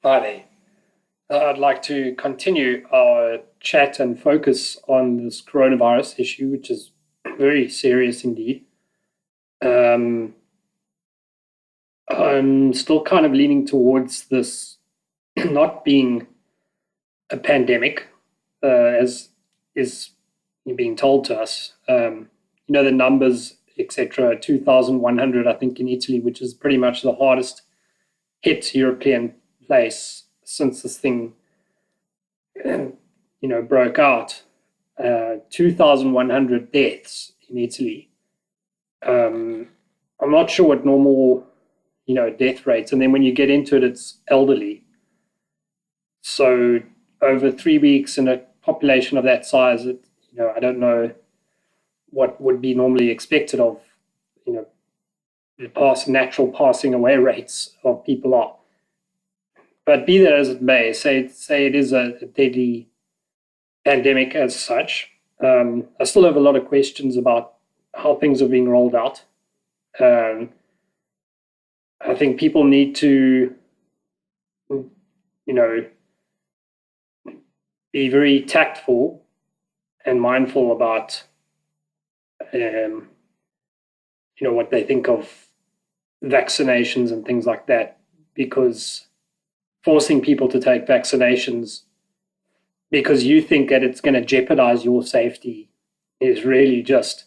Hi there. I'd like to continue our chat and focus on this coronavirus issue, which is very serious indeed. Um, I'm still kind of leaning towards this not being a pandemic, as is being told to us. The numbers, etc., 2,100, I think, in Italy, which is pretty much the hardest hit European place since this thing broke out. 2,100 deaths in Italy. I'm not sure what normal, death rates. And then when you get into it, it's elderly. So over 3 weeks in a population of that size, I don't know what would be normally expected of, the natural passing away rates of people are. But be that as it may, say it is a deadly pandemic as such. I still have a lot of questions about how things are being rolled out. I think people need to, be very tactful and mindful about, what they think of vaccinations and things like that, because forcing people to take vaccinations because you think that it's going to jeopardize your safety is really just,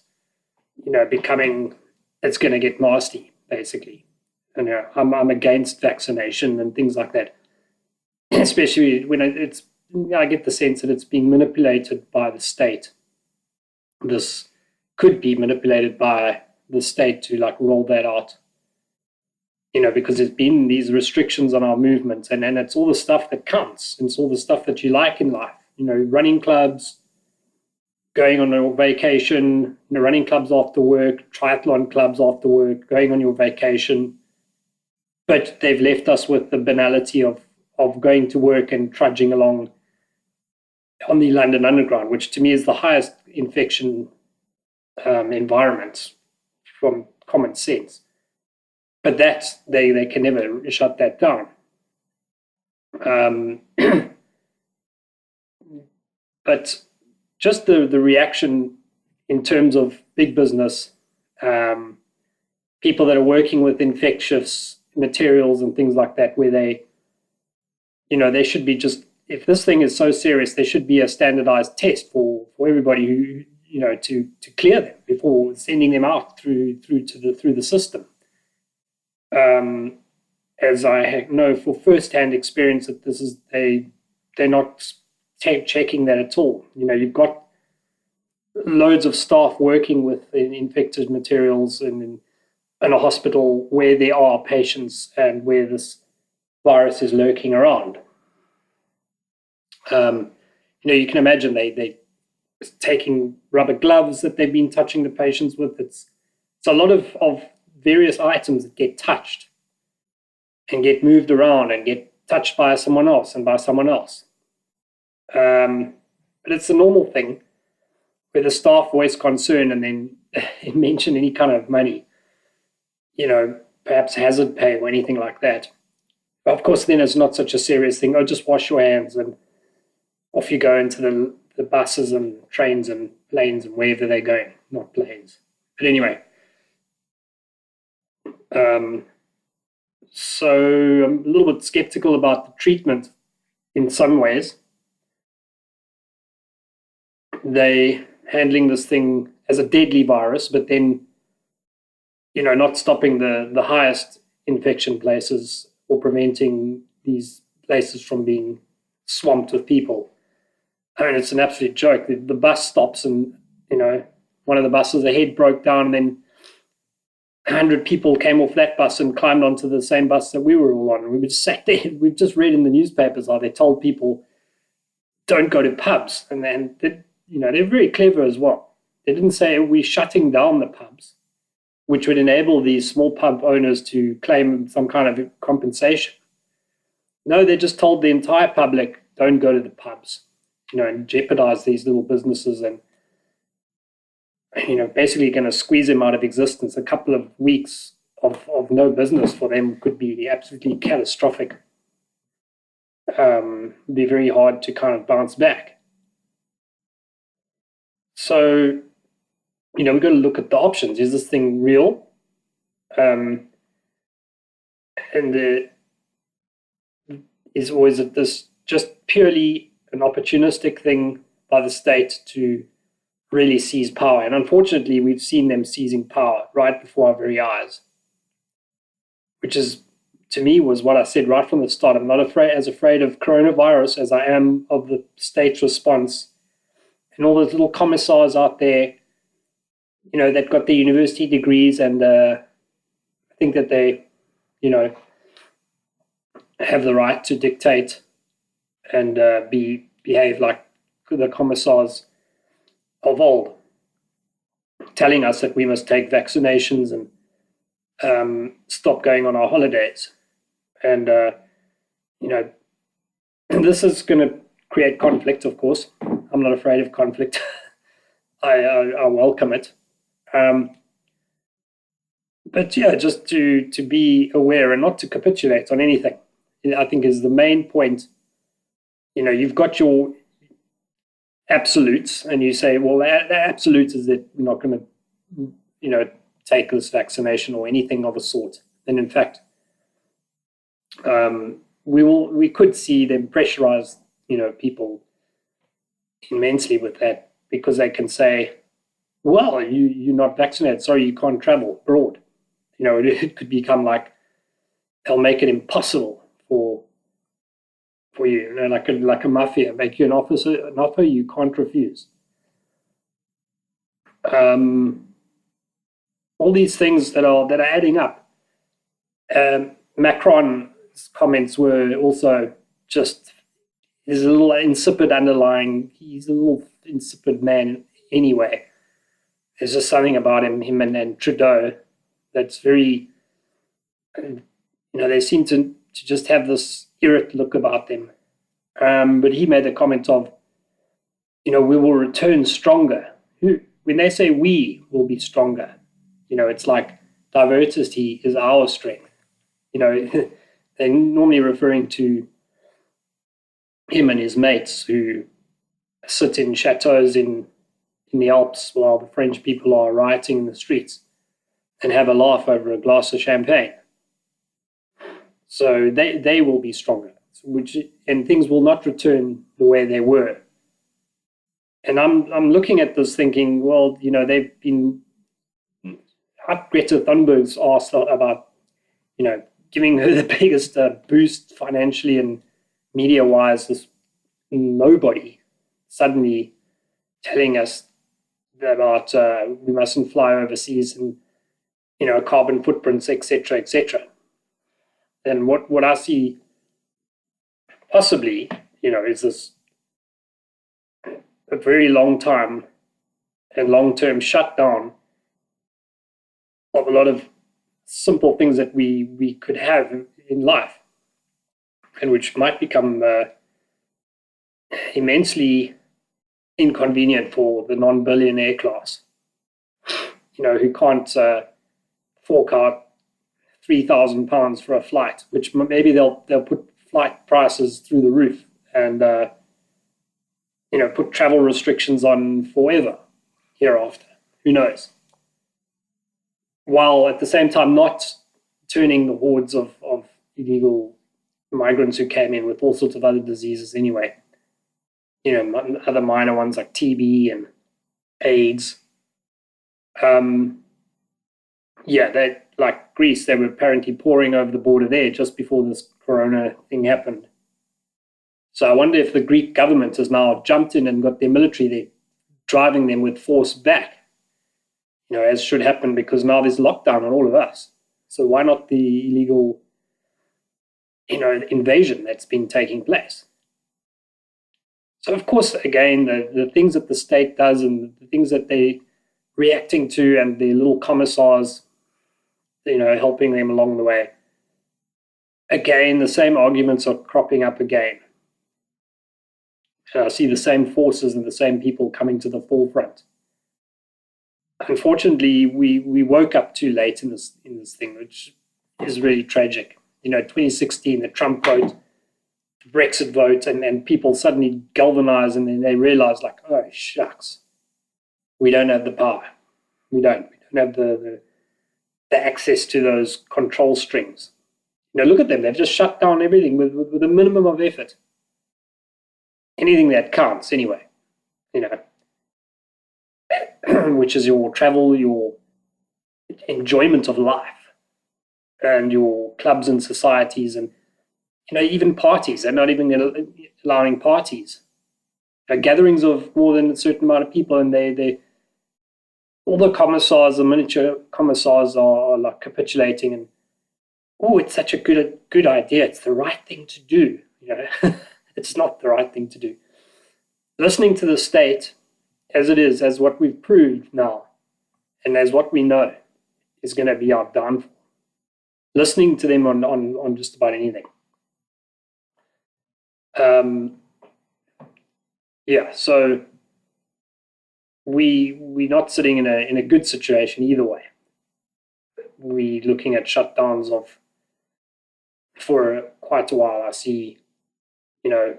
it's going to get nasty, basically. And I'm against vaccination and things like that, especially when I get the sense that it's being manipulated by the state. This could be manipulated by the state to roll that out, because there's been these restrictions on our movements, and it's all the stuff that counts. It's all the stuff that you like in life, running clubs, going on a vacation, running clubs after work, triathlon clubs after work, going on your vacation. But they've left us with the banality of going to work and trudging along on the London Underground, which to me is the highest infection environment from common sense. But they can never shut that down. But just the reaction in terms of big business, people that are working with infectious materials and things like that, where they should be just, if this thing is so serious, there should be a standardized test for everybody who, to clear them before sending them out through the system. As I know for first-hand experience that they're not checking that at all. You've got loads of staff working with infected materials in a hospital where there are patients and where this virus is lurking around. You can imagine they taking rubber gloves that they've been touching the patients with. It's a lot of various items that get touched and get moved around and get touched by someone else and by someone else. But it's a normal thing where the staff voice concern and then mention any kind of money, perhaps hazard pay or anything like that. But of course, then it's not such a serious thing. Oh, just wash your hands and off you go into the buses and trains and planes and wherever they're going, not planes. But anyway, so I'm a little bit skeptical about the treatment in some ways. They handling this thing as a deadly virus, but then, not stopping the highest infection places or preventing these places from being swamped with people. I mean, it's an absolute joke. The bus stops and, one of the buses, the head broke down, and then 100 people came off that bus and climbed onto the same bus that we were all on. And we just sat there. We've just read in the newspapers how they told people, don't go to pubs. And then, they're very clever as well. They didn't say we're shutting down the pubs, which would enable these small pub owners to claim some kind of compensation. No, they just told the entire public, don't go to the pubs, and jeopardize these little businesses and, basically going to squeeze them out of existence. A couple of weeks of no business for them could be absolutely catastrophic. be very hard to kind of bounce back. So, we've got to look at the options. Is this thing real? Um, and or is it this just purely an opportunistic thing by the state to really seize power? And unfortunately, we've seen them seizing power right before our very eyes, which is, to me, was what I said right from the start. I'm not afraid of coronavirus as I am of the state's response and all those little commissars out there, they've got their university degrees, and I think that they, have the right to dictate and behave like the commissars of old, telling us that we must take vaccinations and stop going on our holidays. And, this is going to create conflict, of course. I'm not afraid of conflict. I welcome it. But yeah, just to be aware and not to capitulate on anything, I think is the main point. You've got your absolutes, and you say, well, the absolute is that we're not going to, take this vaccination or anything of a sort. And in fact, we could see them pressurize, people immensely with that, because they can say, well, you're not vaccinated, sorry, you can't travel abroad. It could become like they'll make it impossible for you, like a mafia, make you an offer you can't refuse. All these things that are adding up. Macron's comments were also just, there's a little insipid underlying. He's a little insipid man anyway. There's just something about him and Trudeau that's very, they seem to just have this irate look about them. But he made a comment of, we will return stronger. When they say we will be stronger, it's like diversity is our strength. They're normally referring to him and his mates who sit in chateaus in the Alps while the French people are rioting in the streets and have a laugh over a glass of champagne. So they will be stronger, and things will not return the way they were. And I'm looking at this thinking, well, they've been up Greta Thunberg's asked about, giving her the biggest boost financially and media-wise. This nobody suddenly telling us about we mustn't fly overseas and carbon footprints, etc., etc. And what I see possibly, is this a very long time and long-term shutdown of a lot of simple things that we could have in life, and which might become immensely inconvenient for the non-billionaire class, who can't fork out £3,000 for a flight, which maybe they'll put flight prices through the roof and put travel restrictions on forever hereafter. Who knows? While at the same time not turning the hordes of illegal migrants who came in with all sorts of other diseases anyway. Other minor ones like TB and AIDS. They, like Greece, they were apparently pouring over the border there just before this corona thing happened. So I wonder if the Greek government has now jumped in and got their military there, driving them with force back, as should happen, because now there's lockdown on all of us. So why not the illegal, invasion that's been taking place? So, of course, again, the things that the state does and the things that they're reacting to and the little commissars, helping them along the way. Again, the same arguments are cropping up again. And I see the same forces and the same people coming to the forefront. Unfortunately, we woke up too late in this thing, which is really tragic. 2016, the Trump vote Brexit vote, and people suddenly galvanize, and then they realize, like, oh, shucks, we don't have the power. We don't have the access to those control strings. Look at them. They've just shut down everything with a minimum of effort. Anything that counts, anyway, you know, which is your travel, your enjoyment of life, and your clubs and societies, and even parties. They're not even allowing parties, gatherings of more than a certain amount of people, and they all the commissars, the miniature commissars, are like capitulating, and oh, it's such a good idea. It's the right thing to do. It's not the right thing to do. Listening to the state as it is, as what we've proved now, and as what we know, is going to be our downfall. Listening to them on just about anything. Yeah, so we're not sitting in a good situation either way. We're looking at shutdowns for quite a while. I see, I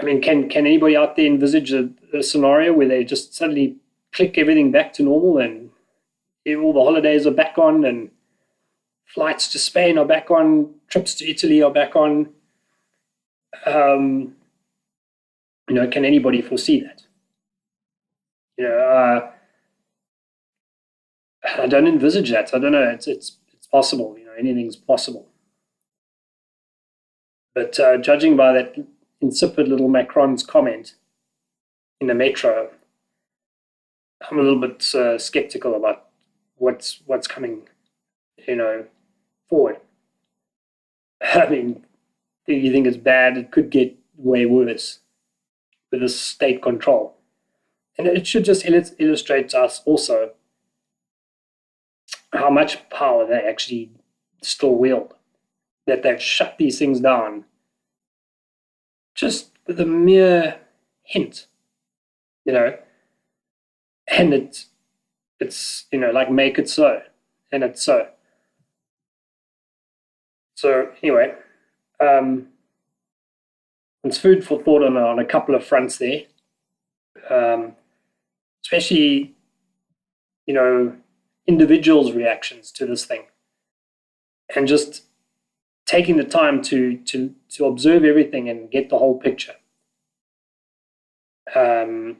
mean, can anybody out there envisage a scenario where they just suddenly click everything back to normal, and all the holidays are back on, and flights to Spain are back on, trips to Italy are back on? Can anybody foresee that? I don't envisage that. I don't know. It's possible. Anything's possible. But judging by that insipid little Macron's comment in the metro, I'm a little bit skeptical about what's coming, forward. I mean, if you think it's bad, it could get way worse with this state control. And it should just illustrate to us also how much power they actually still wield, that they've shut these things down just with a mere hint, and it's like, make it so, and it's so. So anyway, it's food for thought on a couple of fronts there, especially individuals' reactions to this thing, and just taking the time to observe everything and get the whole picture, and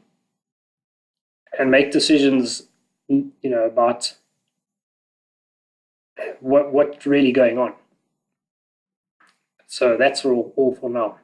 make decisions, about what's really going on. So that's all for now.